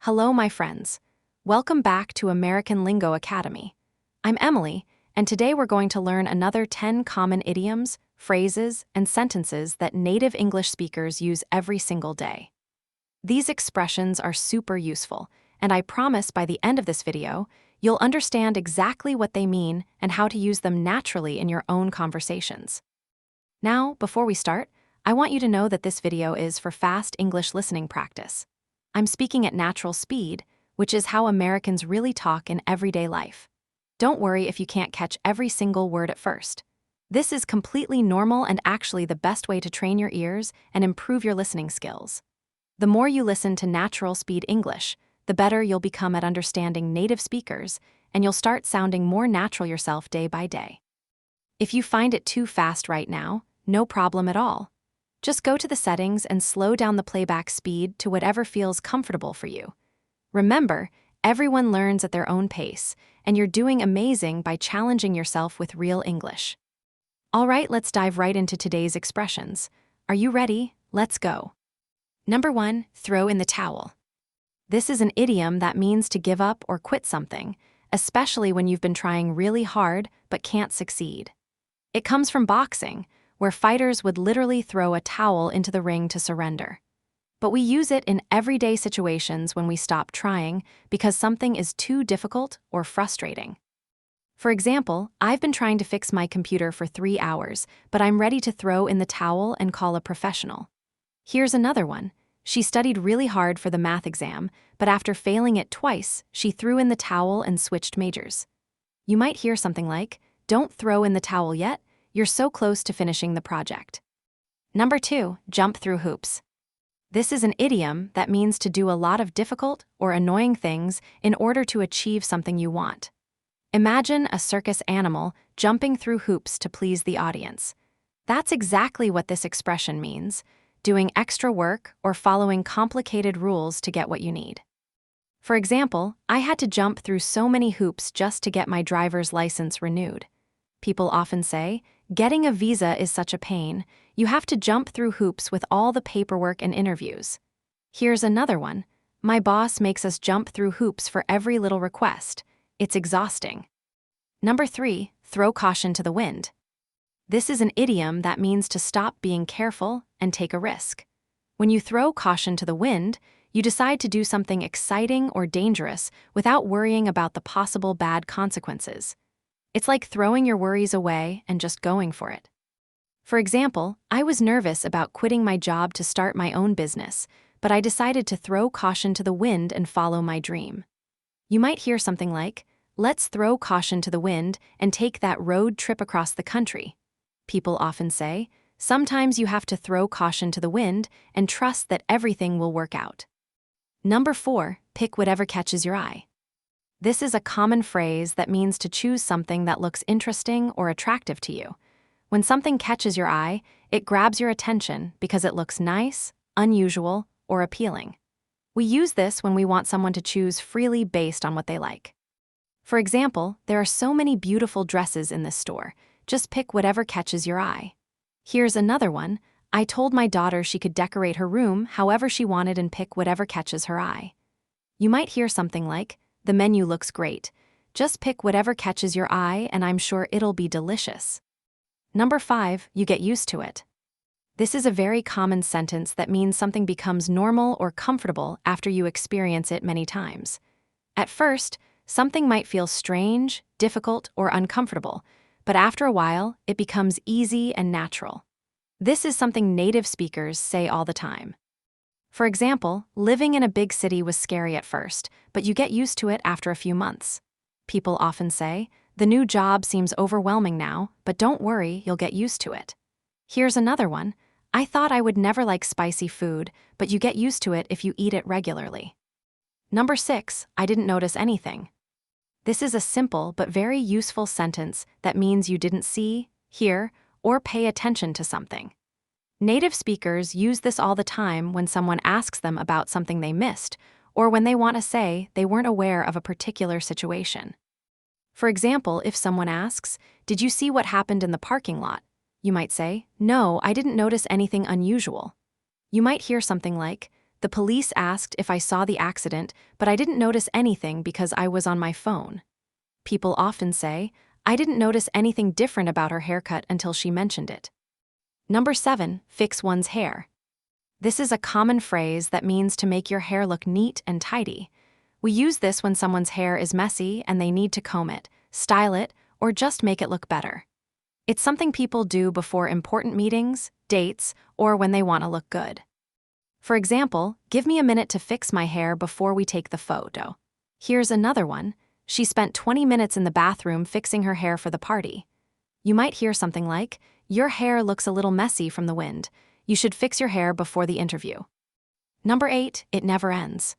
Hello, my friends. Welcome back to American Lingo Academy. I'm Emily, and today we're going to learn another 10 common idioms, phrases, and sentences that native English speakers use every single day. These expressions are super useful, and I promise by the end of this video, you'll understand exactly what they mean and how to use them naturally in your own conversations. Now, before we start, I want you to know that this video is for fast English listening practice. I'm speaking at natural speed, which is how Americans really talk in everyday life. Don't worry if you can't catch every single word at first. This is completely normal and actually the best way to train your ears and improve your listening skills. The more you listen to natural speed English, the better you'll become at understanding native speakers, and you'll start sounding more natural yourself day by day. If you find it too fast right now, no problem at all. Just go to the settings and slow down the playback speed to whatever feels comfortable for you. Remember, everyone learns at their own pace, and you're doing amazing by challenging yourself with real English. All right, let's dive right into today's expressions. Are you ready? Let's go. Number 1, throw in the towel. This is an idiom that means to give up or quit something, especially when you've been trying really hard but can't succeed. It comes from boxing, where fighters would literally throw a towel into the ring to surrender. But we use it in everyday situations when we stop trying because something is too difficult or frustrating. For example, I've been trying to fix my computer for 3 hours, but I'm ready to throw in the towel and call a professional. Here's another one. She studied really hard for the math exam, but after failing it twice, she threw in the towel and switched majors. You might hear something like, "Don't throw in the towel yet. You're so close to finishing the project." Number 2, jump through hoops. This is an idiom that means to do a lot of difficult or annoying things in order to achieve something you want. Imagine a circus animal jumping through hoops to please the audience. That's exactly what this expression means, doing extra work or following complicated rules to get what you need. For example, I had to jump through so many hoops just to get my driver's license renewed. People often say, "Getting a visa is such a pain. You have to jump through hoops with all the paperwork and interviews." Here's another one. "My boss makes us jump through hoops for every little request. It's exhausting." Number 3, throw caution to the wind. This is an idiom that means to stop being careful and take a risk. When you throw caution to the wind, you decide to do something exciting or dangerous without worrying about the possible bad consequences. It's like throwing your worries away and just going for it. For example, I was nervous about quitting my job to start my own business, but I decided to throw caution to the wind and follow my dream. You might hear something like, "Let's throw caution to the wind and take that road trip across the country." People often say, sometimes you have to throw caution to the wind and trust that everything will work out. Number 4, pick whatever catches your eye. This is a common phrase that means to choose something that looks interesting or attractive to you. When something catches your eye, it grabs your attention because it looks nice, unusual, or appealing. We use this when we want someone to choose freely based on what they like. For example, there are so many beautiful dresses in this store. Just pick whatever catches your eye. Here's another one. I told my daughter she could decorate her room however she wanted and pick whatever catches her eye. You might hear something like, "The menu looks great. Just pick whatever catches your eye and I'm sure it'll be delicious." Number 5, you get used to it. This is a very common sentence that means something becomes normal or comfortable after you experience it many times. At first, something might feel strange, difficult, or uncomfortable, but after a while, it becomes easy and natural. This is something native speakers say all the time. For example, living in a big city was scary at first, but you get used to it after a few months. People often say, "The new job seems overwhelming now, but don't worry, you'll get used to it." Here's another one. I thought I would never like spicy food, but you get used to it if you eat it regularly. Number 6, I didn't notice anything. This is a simple but very useful sentence that means you didn't see, hear, or pay attention to something. Native speakers use this all the time when someone asks them about something they missed, or when they want to say they weren't aware of a particular situation. For example, if someone asks, "Did you see what happened in the parking lot?" You might say, "No, I didn't notice anything unusual." You might hear something like, The police asked if I saw the accident, but I didn't notice anything because I was on my phone. People often say, I didn't notice anything different about her haircut until she mentioned it. Number 7, fix one's hair. This is a common phrase that means to make your hair look neat and tidy. We use this when someone's hair is messy and they need to comb it, style it, or just make it look better. It's something people do before important meetings, dates, or when they want to look good. For example, give me a minute to fix my hair before we take the photo. Here's another one. She spent 20 minutes in the bathroom fixing her hair for the party. You might hear something like, your hair looks a little messy from the wind. You should fix your hair before the interview. Number 8, it never ends.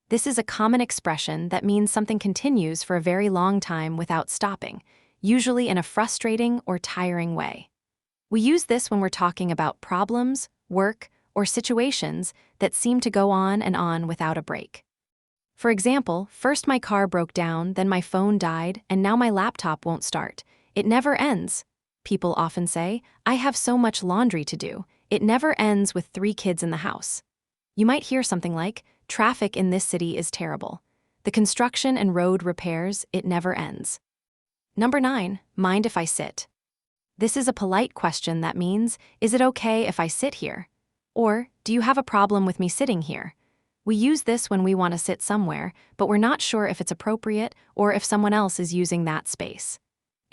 This is a common expression that means something continues for a very long time without stopping, usually in a frustrating or tiring way. We use this when we're talking about problems, work, or situations that seem to go on and on without a break. For example, first my car broke down, then my phone died, and now my laptop won't start. It never ends. People often say, I have so much laundry to do. It never ends with 3 kids in the house. You might hear something like, traffic in this city is terrible. The construction and road repairs, it never ends. Number 9, mind if I sit? This is a polite question that means, is it okay if I sit here? Or, do you have a problem with me sitting here? We use this when we want to sit somewhere, but we're not sure if it's appropriate or if someone else is using that space.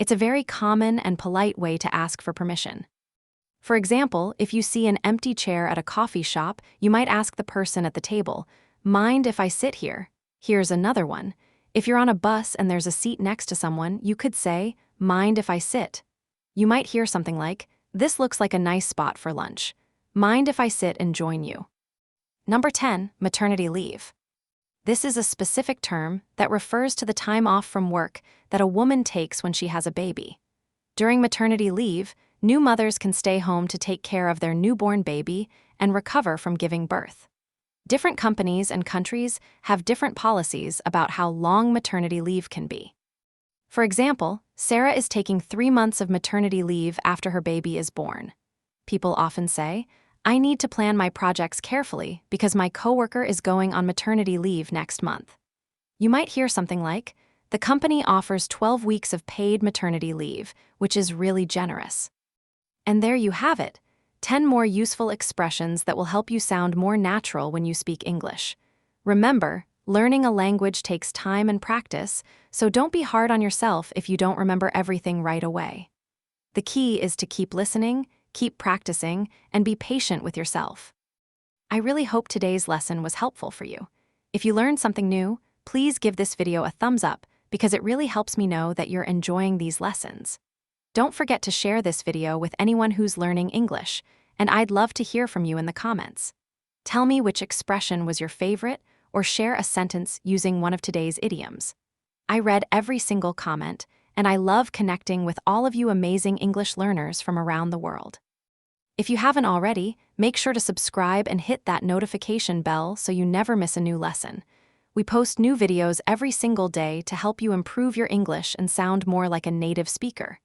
It's a very common and polite way to ask for permission. For example, if you see an empty chair at a coffee shop, you might ask the person at the table, mind if I sit here? Here's another one. If you're on a bus and there's a seat next to someone, you could say, mind if I sit? You might hear something like, this looks like a nice spot for lunch. Mind if I sit and join you? Number 10, maternity leave. This is a specific term that refers to the time off from work that a woman takes when she has a baby. During maternity leave, new mothers can stay home to take care of their newborn baby and recover from giving birth. Different companies and countries have different policies about how long maternity leave can be. For example, Sarah is taking 3 months of maternity leave after her baby is born. People often say, I need to plan my projects carefully because my coworker is going on maternity leave next month. You might hear something like, the company offers 12 weeks of paid maternity leave, which is really generous. And there you have it, 10 more useful expressions that will help you sound more natural when you speak English. Remember, learning a language takes time and practice, so don't be hard on yourself if you don't remember everything right away. The key is to keep listening, keep practicing, and be patient with yourself. I really hope today's lesson was helpful for you. If you learned something new, please give this video a thumbs up because it really helps me know that you're enjoying these lessons. Don't forget to share this video with anyone who's learning English, and I'd love to hear from you in the comments. Tell me which expression was your favorite, or share a sentence using one of today's idioms. I read every single comment, and I love connecting with all of you amazing English learners from around the world. If you haven't already, make sure to subscribe and hit that notification bell so you never miss a new lesson. We post new videos every single day to help you improve your English and sound more like a native speaker.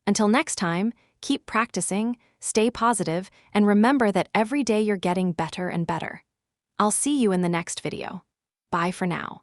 Until next time, keep practicing, stay positive, and remember that every day you're getting better and better. I'll see you in the next video. Bye for now.